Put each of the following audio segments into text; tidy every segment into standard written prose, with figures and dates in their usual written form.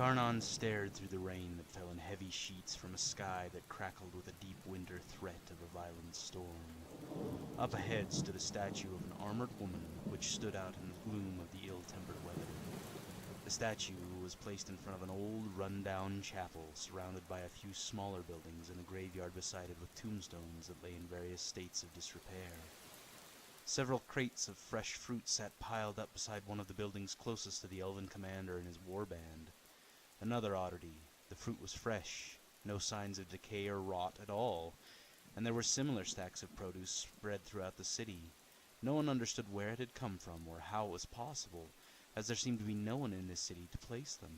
Karnan stared through the rain that fell in heavy sheets from a sky that crackled with a deep winter threat of a violent storm. Up ahead stood a statue of an armored woman, which stood out in the gloom of the ill-tempered weather. The statue was placed in front of an old, run-down chapel, surrounded by a few smaller buildings and a graveyard beside it with tombstones that lay in various states of disrepair. Several crates of fresh fruit sat piled up beside one of the buildings closest to the elven commander and his warband. Another oddity, the fruit was fresh, no signs of decay or rot at all, and there were similar stacks of produce spread throughout the city. No one understood where it had come from or how it was possible, as there seemed to be no one in this city to place them.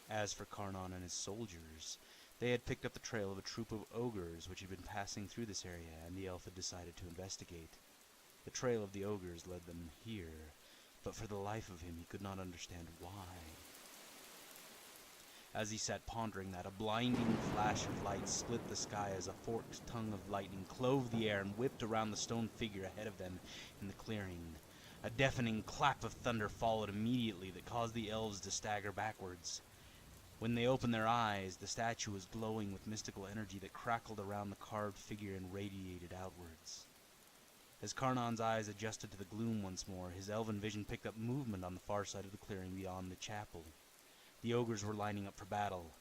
As for Karnan and his soldiers, they had picked up the trail of a troop of ogres which had been passing through this area, and the elf had decided to investigate. The trail of the ogres led them here, but for the life of him he could not understand why. As he sat pondering that, a blinding flash of light split the sky as a forked tongue of lightning clove the air and whipped around the stone figure ahead of them in the clearing. A deafening clap of thunder followed immediately that caused the elves to stagger backwards. When they opened their eyes, the statue was glowing with mystical energy that crackled around the carved figure and radiated outwards. As Karnan's eyes adjusted to the gloom once more, his elven vision picked up movement on the far side of the clearing beyond the chapel. The ogres were lining up for battle.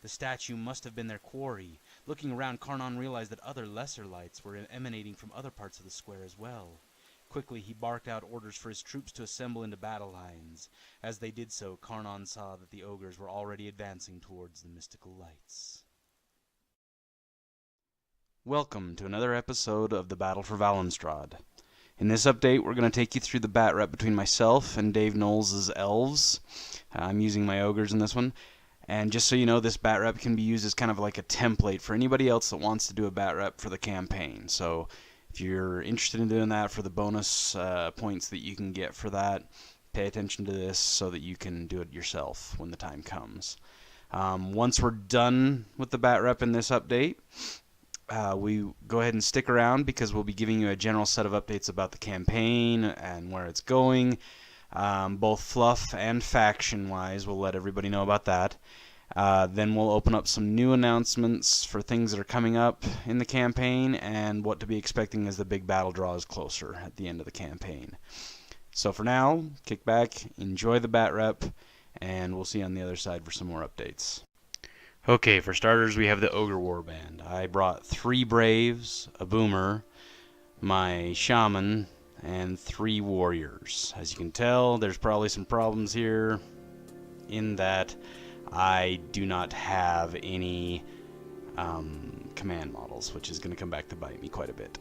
The statue must have been their quarry. Looking around, Karnan realized that other lesser lights were emanating from other parts of the square as well. Quickly, he barked out orders for his troops to assemble into battle lines. As they did so, Karnan saw that the ogres were already advancing towards the mystical lights. Welcome to another episode of the Battle for Valinstradt. In this update, we're going to take you through the Batrep between myself and Dave Knowles' Elves. I'm using my Ogres in this one. And just so you know, this Batrep can be used as kind of like a template for anybody else that wants to do a Batrep for the campaign. So if you're interested in doing that for the bonus points that you can get for that, pay attention to this so that you can do it yourself when the time comes. Once we're done with the Batrep in this update, we go ahead and stick around because we'll be giving you a general set of updates about the campaign and where it's going. Both fluff and faction-wise, we'll let everybody know about that. Then we'll open up some new announcements for things that are coming up in the campaign and what to be expecting as the big battle draws closer at the end of the campaign. So for now, kick back, enjoy the Batrep, and we'll see you on the other side for some more updates. Okay, for starters, we have the Ogre Warband. I brought 3 Braves, a Boomer, my Shaman, and 3 Warriors. As you can tell, there's probably some problems here in that I do not have any command models, which is going to come back to bite me quite a bit.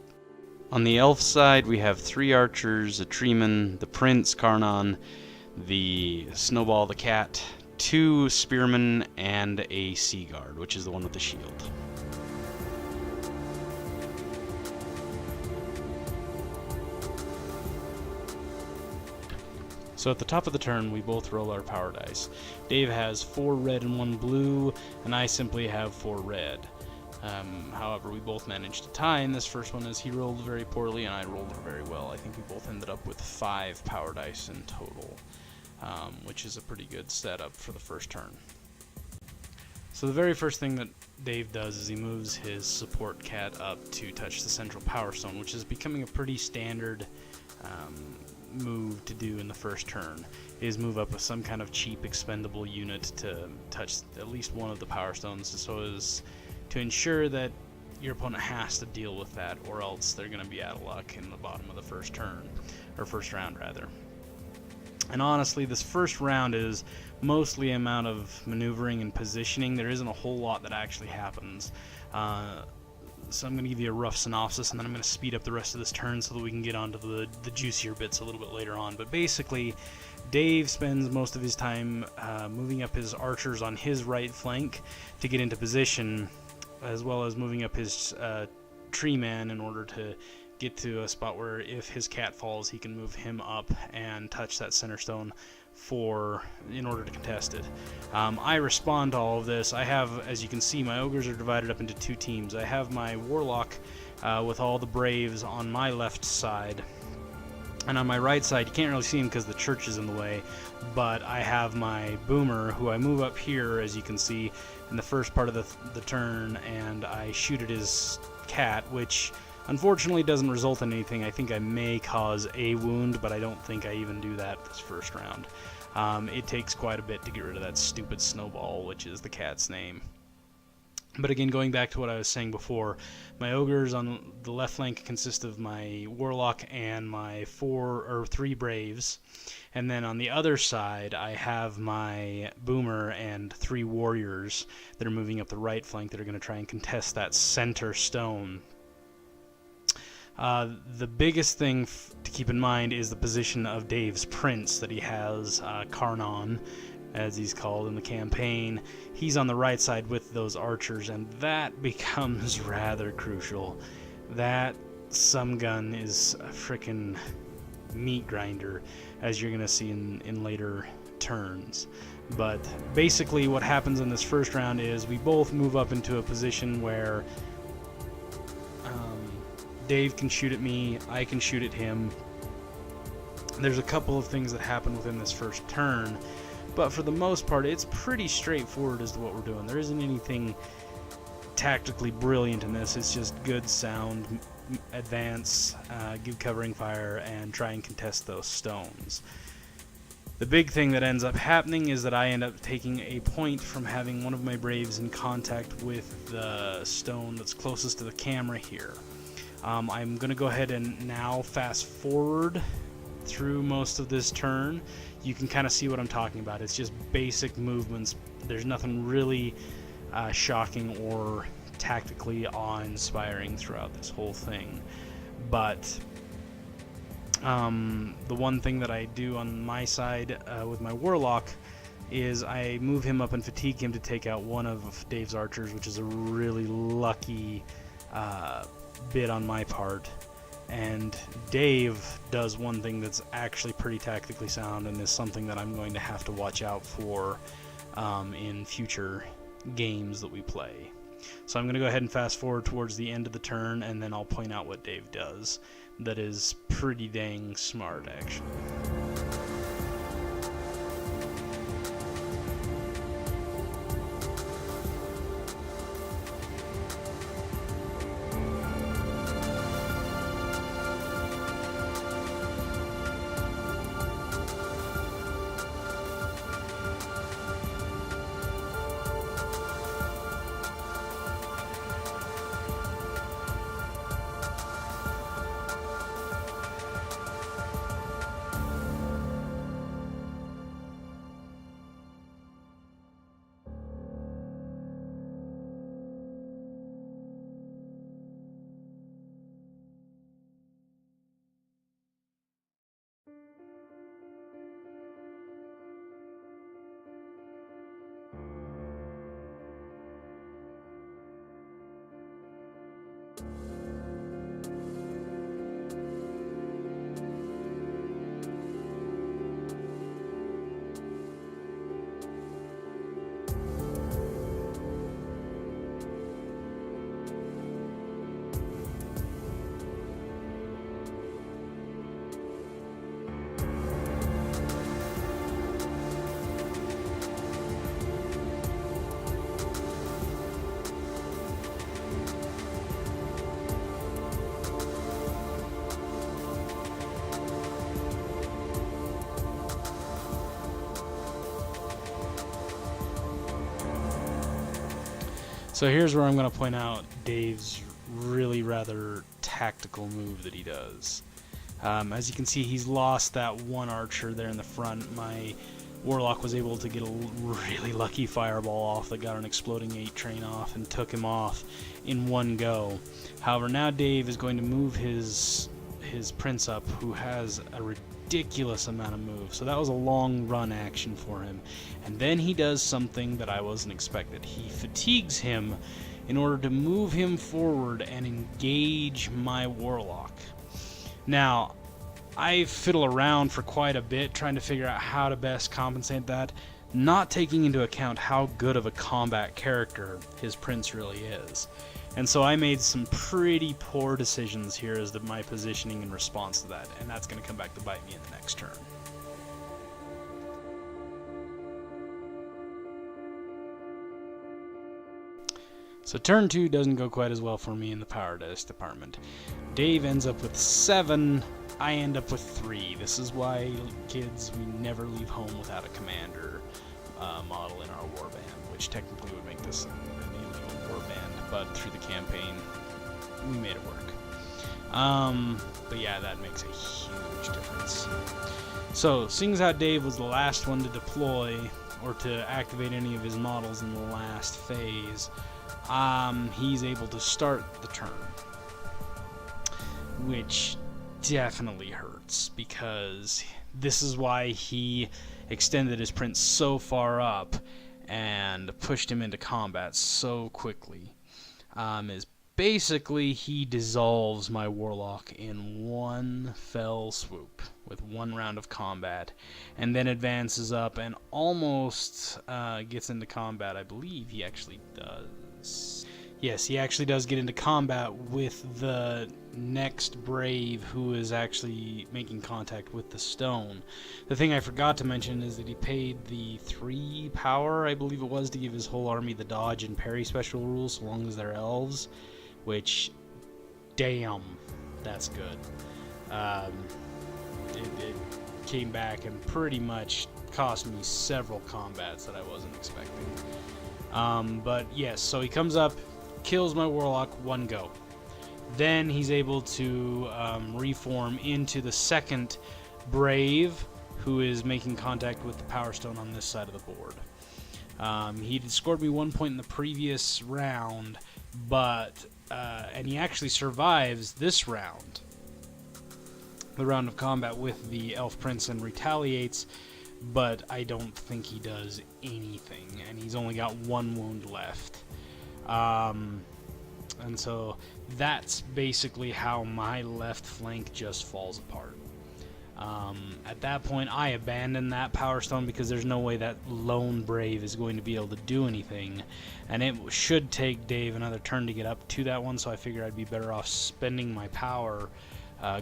On the Elf side, we have 3 Archers, a Treeman, the Prince, Karnan, the Snowball, the Cat, 2 Spearmen, and a Sea Guard, which is the one with the shield. So at the top of the turn, we both roll our power dice. Dave has 4 red and 1 blue, and I simply have 4 red. However, we both managed to tie in this first one as he rolled very poorly and I rolled very well. I think we both ended up with 5 power dice in total, which is a pretty good setup for the first turn. So the very first thing that Dave does is he moves his support cat up to touch the central power stone, which is becoming a pretty standard move to do in the first turn, is move up with some kind of cheap expendable unit to touch at least one of the power stones, so as to ensure that your opponent has to deal with that, or else they're going to be out of luck in the bottom of the first turn, or first round rather. And honestly, this first round is mostly a amount of maneuvering and positioning. There isn't a whole lot that actually happens. So I'm going to give you a rough synopsis, and then I'm going to speed up the rest of this turn so that we can get onto the juicier bits a little bit later on. But basically, Dave spends most of his time moving up his archers on his right flank to get into position, as well as moving up his tree man in order to get to a spot where if his cat falls, he can move him up and touch that center stone in order to contest it. I respond to all of this. I have, as you can see, my ogres are divided up into 2 teams. I have my warlock with all the braves on my left side, And on my right side, you can't really see him because the church is in the way, but I have my boomer, who I move up here, as you can see, in the first part of the turn, and I shoot at his cat, which unfortunately doesn't result in anything. I think I may cause a wound, but I don't think I even do that this first round. It takes quite a bit to get rid of that stupid snowball, which is the cat's name. But again, going back to what I was saying before, my ogres on the left flank consist of my warlock and my 3 braves, and then on the other side I have my boomer and 3 warriors that are moving up the right flank that are going to try and contest that center stone. The biggest thing to keep in mind is the position of Dave's prince that he has, Karnon, as he's called in the campaign. He's on the right side with those archers, and that becomes rather crucial. That gun is a frickin' meat grinder, as you're gonna see in later turns. But basically what happens in this first round is we both move up into a position where Dave can shoot at me, I can shoot at him. There's a couple of things that happen within this first turn, but for the most part, it's pretty straightforward as to what we're doing. There isn't anything tactically brilliant in this. It's just good sound, advance, give covering fire, and try and contest those stones. The big thing that ends up happening is that I end up taking a point from having one of my braves in contact with the stone that's closest to the camera here. I'm going to go ahead and now fast forward through most of this turn. You can kind of see what I'm talking about. It's just basic movements. There's nothing really shocking or tactically awe-inspiring throughout this whole thing. But the one thing that I do on my side with my warlock is I move him up and fatigue him to take out one of Dave's archers, which is a really lucky bit on my part. And Dave does one thing that's actually pretty tactically sound and is something that I'm going to have to watch out for in future games that we play. So I'm going to go ahead and fast forward towards the end of the turn, and then I'll point out what Dave does. That is pretty dang smart, actually. So here's where I'm going to point out Dave's really rather tactical move that he does. As you can see, he's lost that one archer there in the front. My warlock was able to get a really lucky fireball off that got an exploding 8 train off and took him off in one go. However, now Dave is going to move his prince up, who has a ridiculous amount of moves. So that was a long run action for him. And then he does something that I wasn't expected. He fatigues him in order to move him forward and engage my warlock. Now, I fiddle around for quite a bit trying to figure out how to best compensate that, not taking into account how good of a combat character his prince really is. And so I made some pretty poor decisions here as to my positioning in response to that, and that's going to come back to bite me in the next turn. So turn 2 doesn't go quite as well for me in the power dice department. Dave ends up with 7, I end up with 3. This is why, kids, we never leave home without a commander model in our warband, which technically would make this an illegal warband, but through the campaign, we made it work. But yeah, that makes a huge difference. So, seeing as how Dave was the last one to deploy, or to activate any of his models in the last phase, he's able to start the turn, which definitely hurts, because this is why he extended his prince so far up and pushed him into combat so quickly. Is basically he dissolves my warlock in one fell swoop with one round of combat, and then advances up and almost gets into combat. I believe he actually does. Yes, he actually does get into combat with the next brave, who is actually making contact with the stone. The thing I forgot to mention is that he paid the 3 power, I believe it was, to give his whole army the dodge and parry special rules so long as they're elves, which, damn, that's good. It came back and pretty much cost me several combats that I wasn't expecting. But yes, so he comes up, kills my warlock, 1 go. Then he's able to reform into the second brave, who is making contact with the power stone on this side of the board. He scored me 1 point in the previous round, but and he actually survives this round, the round of combat with the elf prince, and retaliates, but I don't think he does anything, and he's only got 1 wound left. And so that's basically how my left flank just falls apart. At that point, I abandon that power stone because there's no way that lone brave is going to be able to do anything, and it should take Dave another turn to get up to that one, so I figured I'd be better off spending my power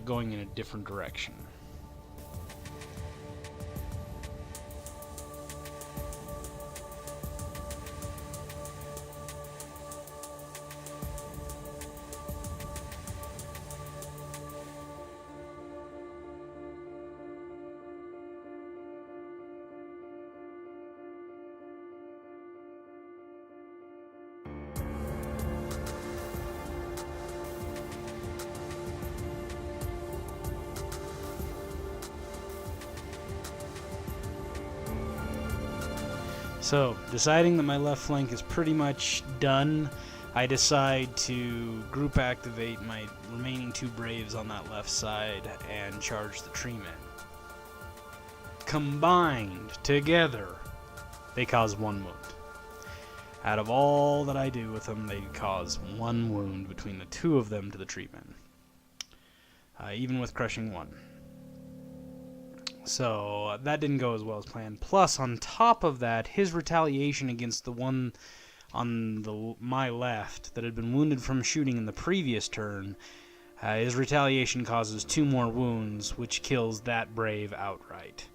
going in a different direction. So, deciding that my left flank is pretty much done, I decide to group activate my remaining 2 braves on that left side and charge the tree men. Combined together, they cause 1 wound. Out of all that I do with them, they cause 1 wound between the 2 of them to the tree men, even with crushing 1. So that didn't go as well as planned. Plus, on top of that, his retaliation against the one on my left that had been wounded from shooting in the previous turn, his retaliation causes 2 more wounds, which kills that brave outright.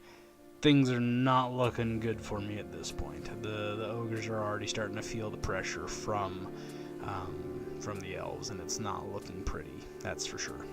Things are not looking good for me at this point. The ogres are already starting to feel the pressure from the elves, and it's not looking pretty, that's for sure.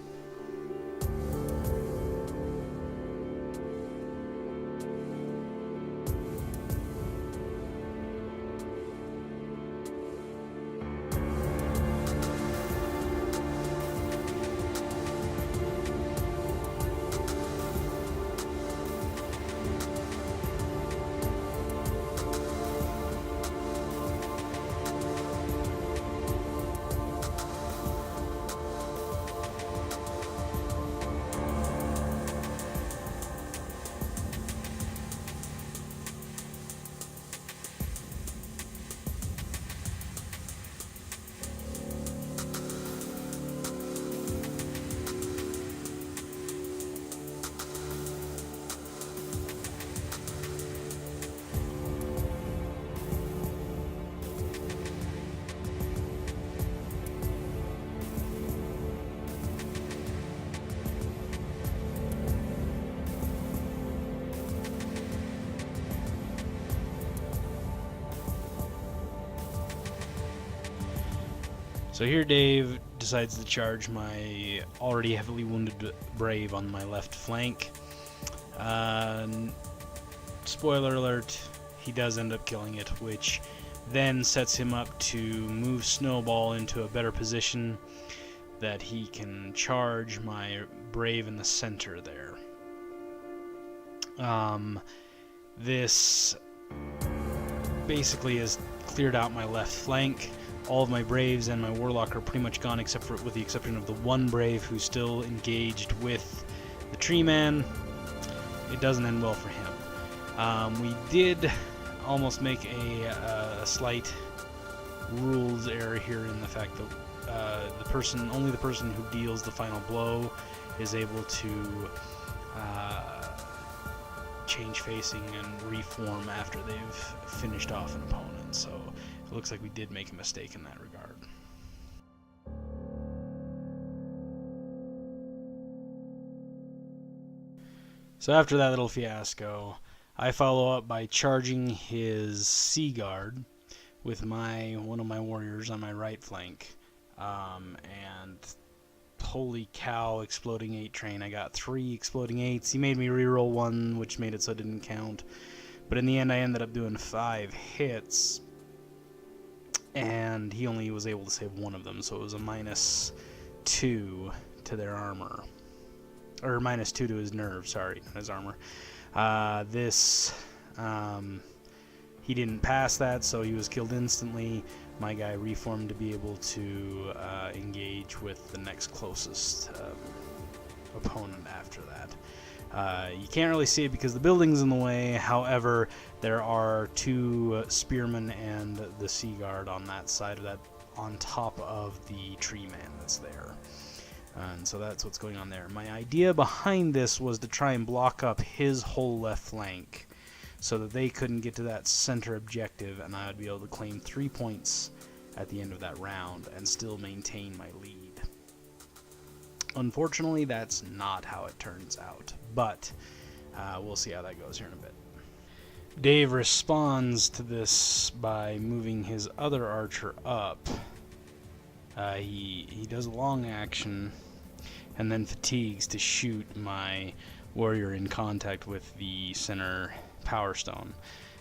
So here Dave decides to charge my already heavily wounded brave on my left flank. Spoiler alert, he does end up killing it, which then sets him up to move Snowball into a better position that he can charge my brave in the center there. This basically has cleared out my left flank. All of my braves and my warlock are pretty much gone, with the exception of the one brave who's still engaged with the tree man. It doesn't end well for him. We did almost make a slight rules error here in the fact that only the person who deals the final blow is able to change facing and reform after they've finished off an opponent. So it looks like we did make a mistake in that regard. So after that little fiasco, I follow up by charging his Sea Guard with one of my warriors on my right flank. And holy cow, exploding 8 train. I got 3 exploding 8s. He made me reroll 1, which made it so it didn't count. But in the end, I ended up doing 5 hits. And he only was able to save 1 of them, so it was a -2 to their armor. Or -2 to his nerve, sorry, not his armor. He didn't pass that, so he was killed instantly. My guy reformed to be able to engage with the next closest opponent after that. You can't really see it because the building's in the way. However, there are 2 spearmen and the Sea Guard on that side of that, on top of the tree man that's there. And so that's what's going on there. My idea behind this was to try and block up his whole left flank so that they couldn't get to that center objective, and I would be able to claim 3 points at the end of that round and still maintain my lead. Unfortunately, that's not how it turns out, but we'll see how that goes here in a bit. Dave responds to this by moving his other archer up. He does a long action and then fatigues to shoot my warrior in contact with the center power stone.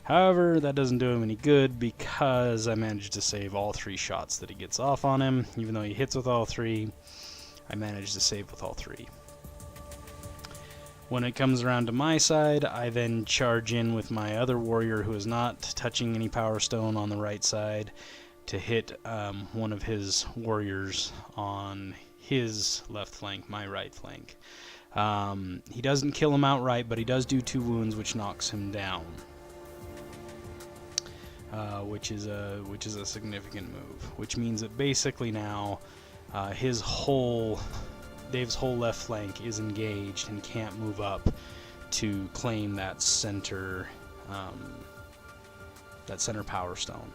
However, that doesn't do him any good because I managed to save all 3 shots that he gets off on him. Even though he hits with all 3, I managed to save with all 3. When it comes around to my side, I then charge in with my other warrior who is not touching any power stone on the right side to hit one of his warriors on his left flank, my right flank. He doesn't kill him outright, but he does do 2 wounds, which knocks him down, which is a significant move. Which means that basically now Dave's whole left flank is engaged and can't move up to claim that center power stone,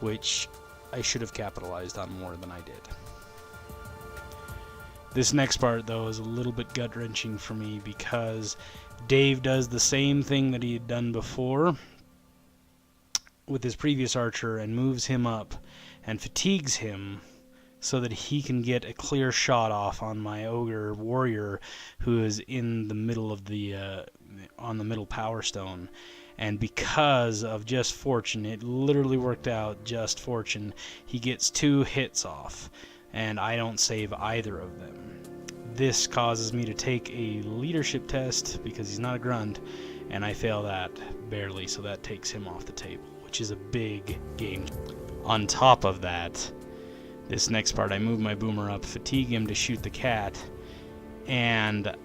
which I should have capitalized on more than I did. This next part, though, is a little bit gut-wrenching for me because Dave does the same thing that he had done before with his previous archer and moves him up and fatigues him so that he can get a clear shot off on my ogre warrior who is in the middle of on the middle power stone. And because of just fortune, it literally worked out just fortune, he gets 2 hits off, and I don't save either of them. This causes me to take a leadership test because he's not a grunt, and I fail that barely, so that takes him off the table, which is a big game. On top of that, this next part, I move my boomer up, fatigue him to shoot the cat, and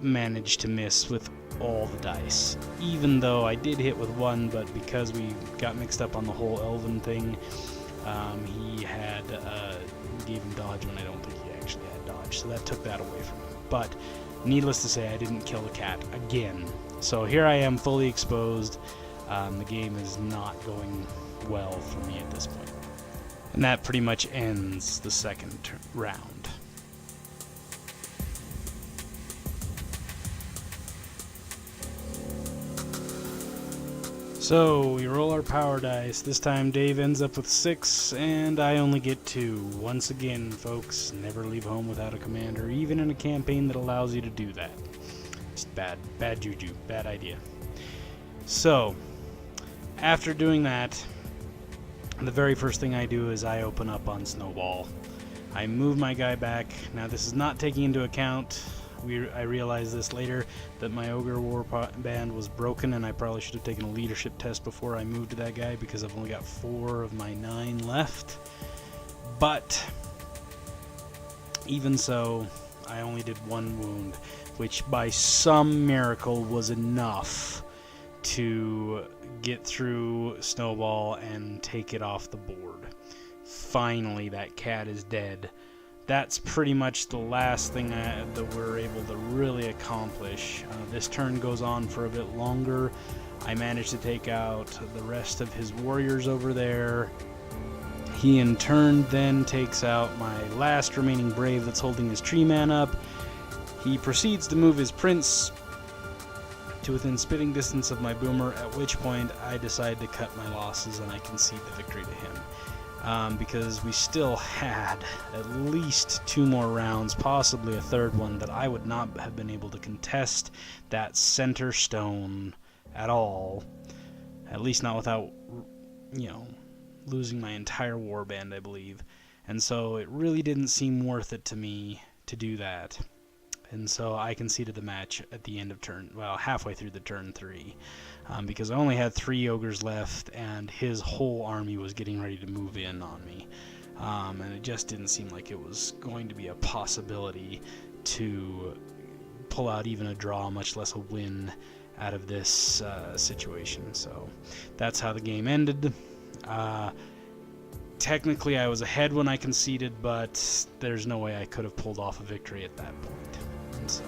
manage to miss with all the dice. Even though I did hit with 1, but because we got mixed up on the whole elven thing, he gave him dodge when I don't think he actually had dodge, so that took that away from him. But needless to say, I didn't kill the cat again. So here I am fully exposed. The game is not going well for me at this point. And that pretty much ends the second round. So, we roll our power dice. This time Dave ends up with 6, and I only get 2. Once again, folks, never leave home without a commander, even in a campaign that allows you to do that. Just bad juju, bad idea. So, after doing that, the very first thing I do is I open up on Snowball. I move my guy back. Now, this is not taking into account, I realized this later, that my Ogre Warband was broken, and I probably should have taken a leadership test before I moved to that guy, because I've only got 4 of my 9 left. But, even so, I only did 1 wound, which by some miracle was enough to get through Snowball and take it off the board. Finally, that cat is dead. That's pretty much the last thing that we're able to really accomplish. This turn goes on for a bit longer. I managed to take out the rest of his warriors over there. He in turn then takes out my last remaining brave that's holding his tree man up. He proceeds to move his prince to within spitting distance of my boomer, at which point I decide to cut my losses and I concede the victory to him. Because we still had at least 2 more rounds, possibly a third one, that I would not have been able to contest that center stone at all. At least not without, losing my entire warband, I believe. And so it really didn't seem worth it to me to do that. And so I conceded the match at the end of halfway through the turn 3. Because I only had 3 ogres left, and his whole army was getting ready to move in on me. And it just didn't seem like it was going to be a possibility to pull out even a draw, much less a win, out of this situation. So that's how the game ended. Technically, I was ahead when I conceded, but there's no way I could have pulled off a victory at that point. And so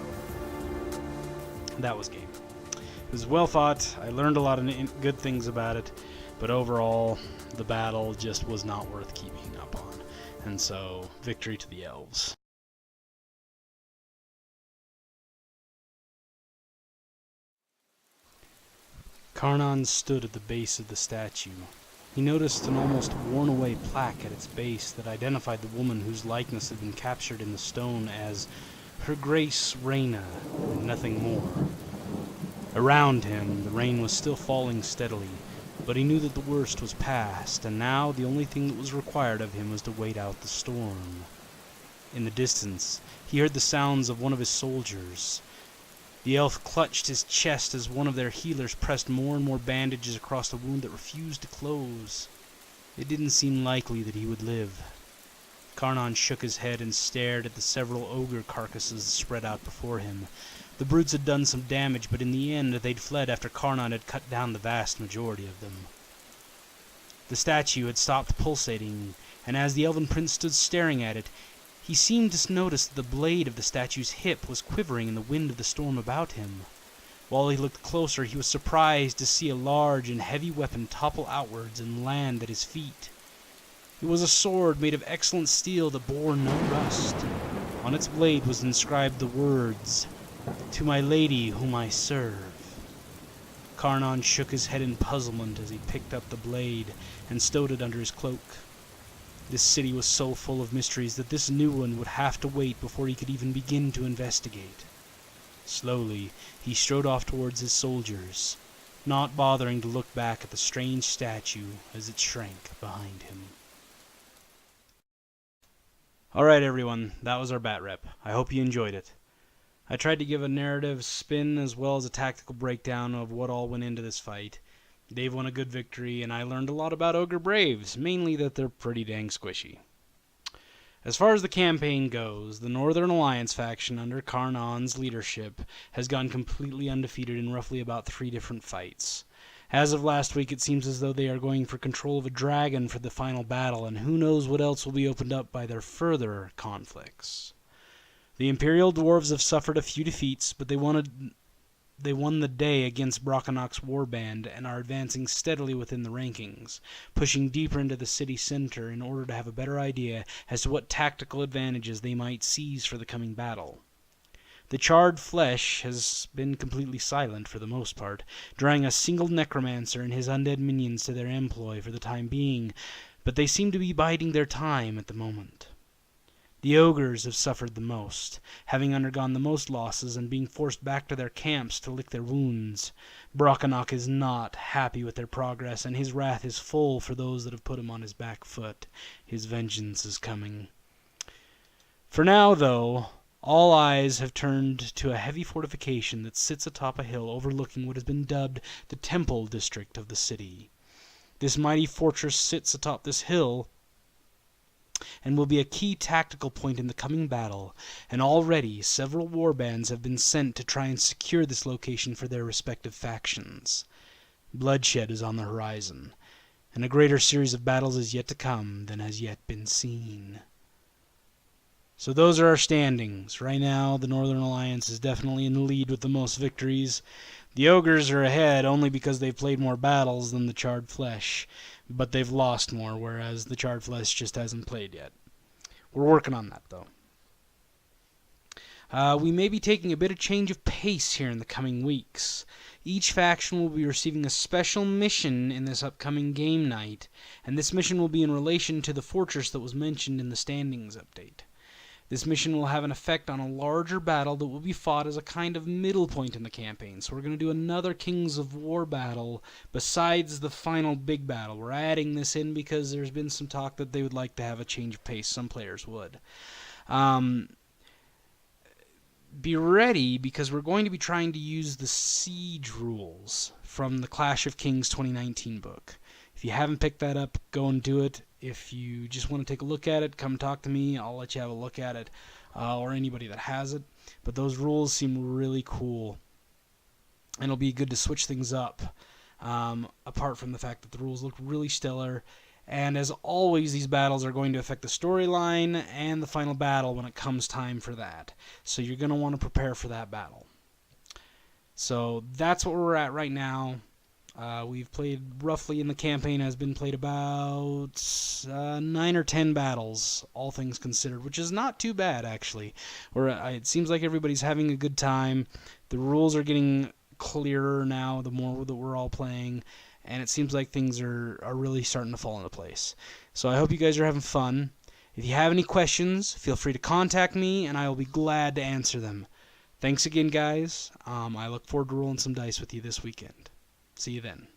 that was game. It was well fought. I learned a lot of good things about it, but overall, the battle just was not worth keeping up on. And so, victory to the Elves. Karnan stood at the base of the statue. He noticed an almost worn-away plaque at its base that identified the woman whose likeness had been captured in the stone as Her Grace Reyna, and nothing more. Around him, the rain was still falling steadily, but he knew that the worst was past, and now the only thing that was required of him was to wait out the storm. In the distance, he heard the sounds of one of his soldiers. The elf clutched his chest as one of their healers pressed more and more bandages across a wound that refused to close. It didn't seem likely that he would live. Karnan shook his head and stared at the several ogre carcasses spread out before him. The brutes had done some damage, but in the end they'd fled after Karnan had cut down the vast majority of them. The statue had stopped pulsating, and as the elven prince stood staring at it, he seemed to notice that the blade of the statue's hip was quivering in the wind of the storm about him. While he looked closer, he was surprised to see a large and heavy weapon topple outwards and land at his feet. It was a sword made of excellent steel that bore no rust. On its blade was inscribed the words, "To my lady whom I serve." Karnan shook his head in puzzlement as he picked up the blade and stowed it under his cloak. This city was so full of mysteries that this new one would have to wait before he could even begin to investigate. Slowly, he strode off towards his soldiers, not bothering to look back at the strange statue as it shrank behind him. Alright everyone, that was our Batrep. I hope you enjoyed it. I tried to give a narrative spin as well as a tactical breakdown of what all went into this fight. Dave won a good victory, and I learned a lot about Ogre Braves, mainly that they're pretty dang squishy. As far as the campaign goes, the Northern Alliance faction under Karnan's leadership has gone completely undefeated in roughly about 3 different fights. As of last week, it seems as though they are going for control of a dragon for the final battle, and who knows what else will be opened up by their further conflicts. The Imperial Dwarves have suffered a few defeats, but they won the day against Brockenok's warband and are advancing steadily within the rankings, pushing deeper into the city center in order to have a better idea as to what tactical advantages they might seize for the coming battle. The charred flesh has been completely silent for the most part, drawing a single necromancer and his undead minions to their employ for the time being, but they seem to be biding their time at the moment. The Ogres have suffered the most, having undergone the most losses and being forced back to their camps to lick their wounds. Brockanock is not happy with their progress, and his wrath is full for those that have put him on his back foot. His vengeance is coming. For now, though, all eyes have turned to a heavy fortification that sits atop a hill overlooking what has been dubbed the Temple District of the city. This mighty fortress sits atop this hill and will be a key tactical point in the coming battle, and already several warbands have been sent to try and secure this location for their respective factions. Bloodshed is on the horizon, and a greater series of battles is yet to come than has yet been seen. So those are our standings. Right now, the Northern Alliance is definitely in the lead with the most victories. The Ogres are ahead only because they've played more battles than the Charred Flesh, but they've lost more, whereas the Charred Flesh just hasn't played yet. We're working on that, though. We may be taking a bit of change of pace here in the coming weeks. Each faction will be receiving a special mission in this upcoming game night, and this mission will be in relation to the fortress that was mentioned in the standings update. This mission will have an effect on a larger battle that will be fought as a kind of middle point in the campaign. So we're going to do another Kings of War battle besides the final big battle. We're adding this in because there's been some talk that they would like to have a change of pace. Some players would. Be ready, because we're going to be trying to use the siege rules from the Clash of Kings 2019 book. If you haven't picked that up, go and do it. If you just want to take a look at it, come talk to me. I'll let you have a look at it, or anybody that has it. But those rules seem really cool, and it'll be good to switch things up, apart from the fact that the rules look really stellar. And as always, these battles are going to affect the storyline and the final battle when it comes time for that. So you're going to want to prepare for that battle. So that's what we're at right now. We've played roughly in the campaign has been played about 9 or 10 battles, all things considered, which is not too bad, actually. It seems like everybody's having a good time. The rules are getting clearer now the more that we're all playing, and it seems like things are really starting to fall into place. So I hope you guys are having fun. If you have any questions, feel free to contact me, and I will be glad to answer them. Thanks again, guys. I look forward to rolling some dice with you this weekend. See you then.